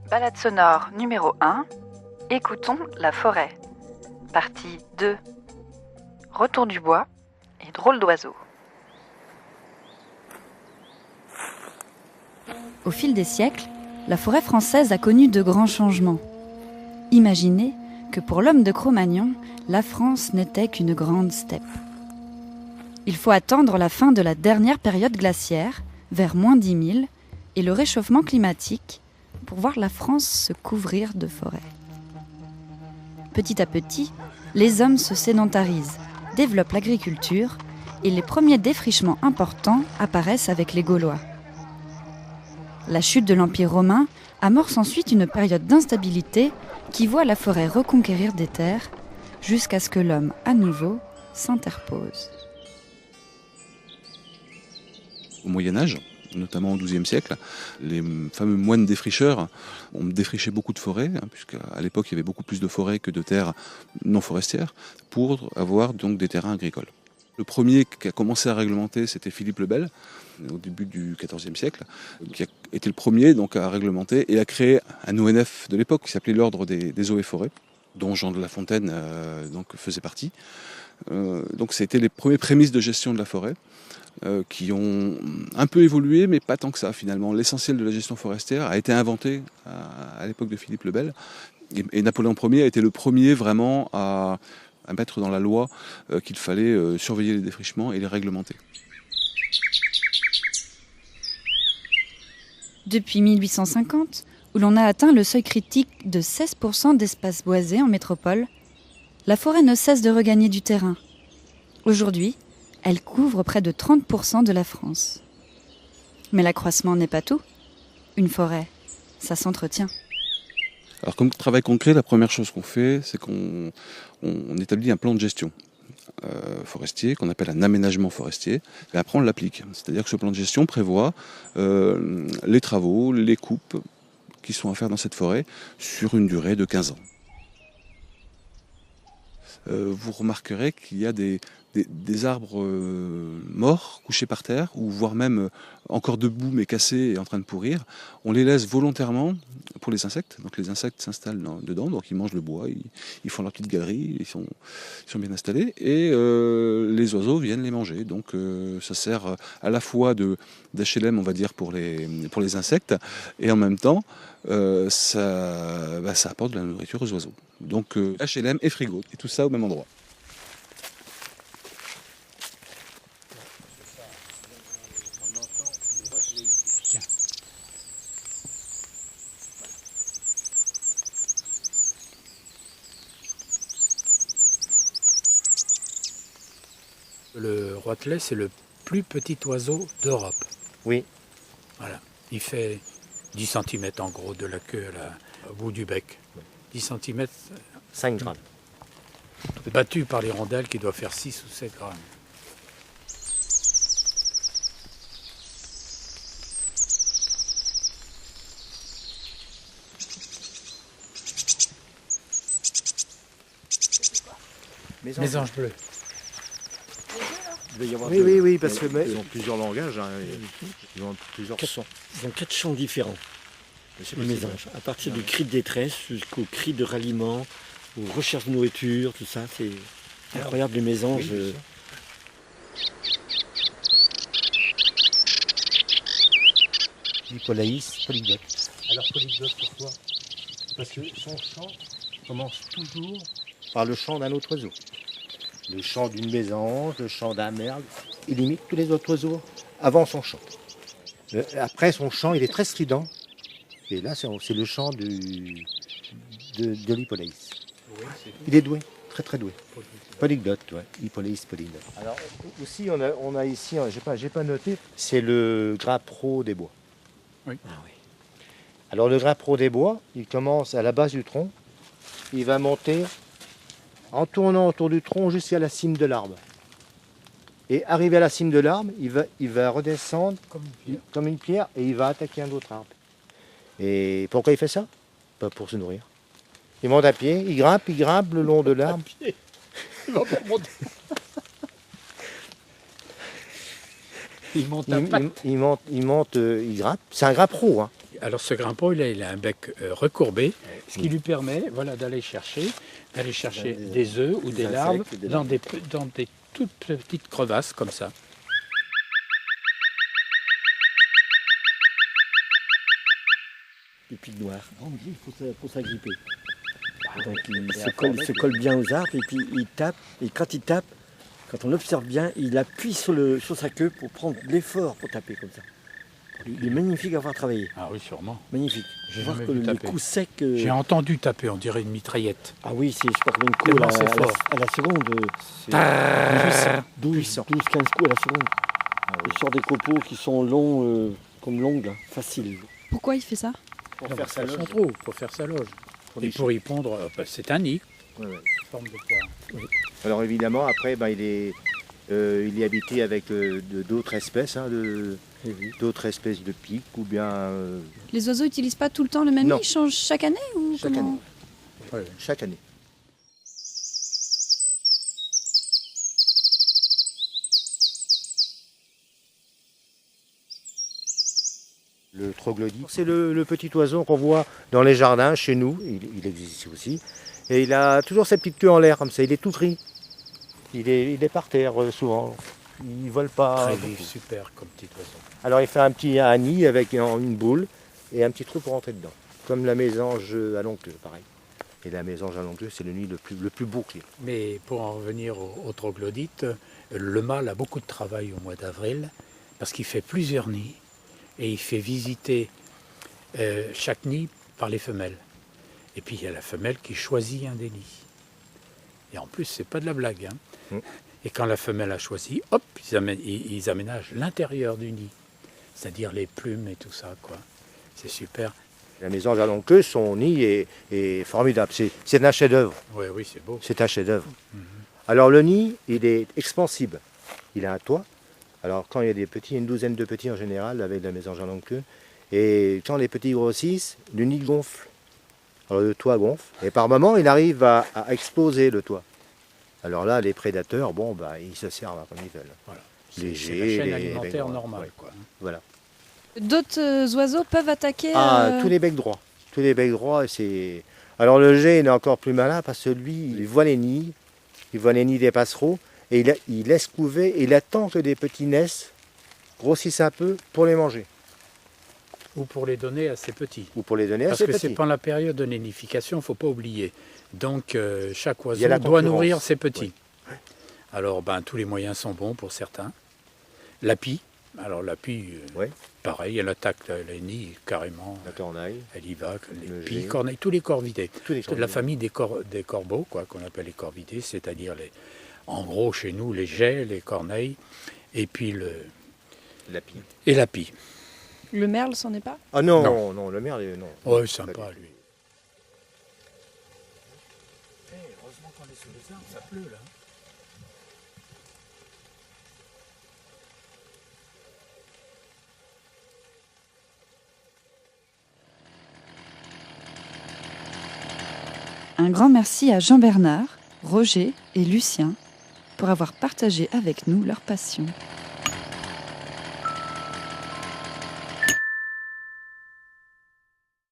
Balade sonore numéro 1. Écoutons la forêt. Partie 2. Retour du bois et drôle d'oiseau. Au fil des siècles, la forêt française a connu de grands changements. Imaginez que pour l'homme de Cro-Magnon, la France n'était qu'une grande steppe. Il faut attendre la fin de la dernière période glaciaire, vers moins 10 000, et le réchauffement climatique pour voir la France se couvrir de forêts. Petit à petit, les hommes se sédentarisent, développent l'agriculture et les premiers défrichements importants apparaissent avec les Gaulois. La chute de l'Empire romain amorce ensuite une période d'instabilité qui voit la forêt reconquérir des terres jusqu'à ce que l'homme, à nouveau, s'interpose. Au Moyen-Âge, notamment au XIIe siècle, les fameux moines défricheurs ont défriché beaucoup de forêts, puisqu'à l'époque il y avait beaucoup plus de forêts que de terres non forestières, pour avoir donc des terrains agricoles. Le premier qui a commencé à réglementer, c'était Philippe le Bel, au début du XIVe siècle, qui a été le premier donc à réglementer et à créer un ONF de l'époque qui s'appelait l'Ordre des eaux et forêts, dont Jean de La Fontaine donc faisait partie. Donc c'était les premières prémices de gestion de la forêt, qui ont un peu évolué, mais pas tant que ça finalement. L'essentiel de la gestion forestière a été inventé à l'époque de Philippe le Bel, et Napoléon Ier a été le premier vraiment à mettre dans la loi qu'il fallait surveiller les défrichements et les réglementer. Depuis 1850, où l'on a atteint le seuil critique de 16% d'espace boisé en métropole, la forêt ne cesse de regagner du terrain. Aujourd'hui, elle couvre près de 30% de la France. Mais l'accroissement n'est pas tout. Une forêt, ça s'entretient. Alors comme travail concret, la première chose qu'on fait, c'est qu'on établit un plan de gestion forestier, qu'on appelle un aménagement forestier, et après on l'applique. C'est-à-dire que ce plan de gestion prévoit les travaux, les coupes qui sont à faire dans cette forêt sur une durée de 15 ans. Vous remarquerez qu'il y a des arbres morts, couchés par terre, ou voire même encore debout mais cassés et en train de pourrir. On les laisse volontairement pour les insectes. Donc les insectes s'installent dedans, donc ils mangent le bois, ils font leur petite galerie, ils sont bien installés, et les oiseaux viennent les manger. Donc ça sert à la fois d'HLM, on va dire, pour les insectes, et en même temps ça apporte de la nourriture aux oiseaux. Donc HLM et frigo, et tout ça au même endroit. Le roitelet, c'est le plus petit oiseau d'Europe. Oui. Voilà. Il fait 10 cm en gros de la queue au bout du bec. 10 cm. 5 grammes. Battu par l'hirondelle qui doit faire 6 ou 7 grammes. Mésange bleu. Oui, parce que ils ont plusieurs langages, ils ont plusieurs sons. Ils ont 4 chants différents, les mésanges. À partir du cri de détresse jusqu'au cri de ralliement, aux recherches de nourriture, tout ça, c'est incroyable les mésanges. Oui, Hippolyte, polyglotte. Alors polyglotte, pourquoi? Parce que son chant commence toujours Par le chant d'un autre oiseau. Le chant d'une mésange, le chant d'un merle, il imite tous les autres oiseaux avant son chant. Après son chant, il est très strident. Et là, c'est le chant de l'Hippolyte. Il est doué, très très doué. Polyglotte, ouais. Hippolyte, polyglotte. Alors aussi, on a ici, j'ai pas noté, c'est le grappereau des bois. Oui. Ah oui. Alors le grappereau des bois, il commence à la base du tronc, il va monter en tournant autour du tronc jusqu'à la cime de l'arbre. Et arrivé à la cime de l'arbre, il va redescendre comme une pierre et il va attaquer un autre arbre. Et pourquoi il fait ça? Pas pour se nourrir. Il monte à pied, il grimpe le long de l'arbre. Il va pas monter. Il monte à pattes. Il grimpe. C'est un grappereau, hein. Alors ce grimpant, il a un bec recourbé, ce qui lui permet d'aller chercher des œufs ou des larves dans des toutes petites crevasses comme ça. Les pics noirs. Il faut s'agripper. Donc il se colle bien aux arbres et puis il tape. Et quand il tape, quand on l'observe bien, il appuie sur sa queue pour prendre l'effort pour taper comme ça. Il est magnifique à avoir travaillé. Ah oui, sûrement. Magnifique. J'ai voir jamais que vu les taper. coups secs. J'ai entendu taper, on dirait une mitraillette. Ah oui, c'est je sais pas combien de coups Tellement c'est fort. à la seconde. Puissant. 12-15 coups à la seconde. Il sort des copeaux qui sont longs comme l'ongle, facile. Pourquoi il fait ça? Pour Non, faire sa son loge. trou, pour faire sa loge. Et pour y pondre, c'est un nid, Ouais, ouais. forme de poire. Alors évidemment, après, il est habité avec d'autres espèces, d'autres espèces de pics, ou bien Les oiseaux n'utilisent pas tout le temps le même Non. nid, ils changent chaque année ou chaque comment année. Ouais. Chaque année. Le troglodyte, c'est le petit oiseau qu'on voit dans les jardins chez nous, il existe ici aussi, et il a toujours sa petite queue en l'air comme ça, il est tout gris. Il est par terre souvent, il ne vole pas. Très beaucoup. vif, super comme petit oiseau. Alors il fait un nid avec une boule et un petit trou pour rentrer dedans, comme la mésange à longue queue, pareil. Et la mésange à longue queue, c'est le nid le plus bouclé. Mais pour en revenir au troglodyte, le mâle a beaucoup de travail au mois d'avril parce qu'il fait plusieurs nids et il fait visiter chaque nid par les femelles. Et puis il y a la femelle qui choisit un des nids. Et en plus, c'est pas de la blague. Hein. Et quand la femelle a choisi, hop, ils aménagent l'intérieur du nid. C'est-à-dire les plumes et tout ça, quoi. C'est super. La mésange à longue queue, son nid est formidable. C'est un chef-d'œuvre. Ouais, oui, c'est beau. C'est un chef-d'œuvre. Alors le nid, il est expansible. Il a un toit. Alors quand il y a des petits, une douzaine de petits en général, avec la mésange à longue queue, et quand les petits grossissent, le nid gonfle. Alors le toit gonfle. Et par moment, il arrive à exploser le toit. Alors là, les prédateurs, ils se servent comme ils veulent. Voilà. Les C'est la geais, chaîne les alimentaire becs normale, droits, quoi. Voilà. D'autres oiseaux peuvent attaquer Tous les becs droits. Tous les becs droits, c'est... Alors le jet, il est encore plus malin parce que lui, il voit les nids des passereaux, et il laisse couver, et il attend que des petits naissent, grossissent un peu pour les manger. Ou pour les donner à ses petits. Ou pour les donner à Parce ses que c'est petits. pendant la période de nidification, il ne faut pas oublier. Donc chaque Il y a oiseau la doit concurrence. nourrir ses petits. Oui. Alors tous les moyens sont bons pour certains. La pie, alors la pie, Ouais. pareil, elle attaque les nids carrément. La corneille, Elle y va, les Le pies, jet. corneilles, tous les corvidés. tous les C'est de la corneilles. famille des corbeaux, quoi, qu'on appelle les corvidés, c'est-à-dire en gros chez nous les geais, les corneilles, et puis La pie. la pie. Le merle, c'en est pas? Ah non, non, le merle, non. Ouais, sympa lui. Heureusement qu'on est sous les arbres, ça pleut là. Un grand merci à Jean-Bernard, Roger et Lucien pour avoir partagé avec nous leur passion.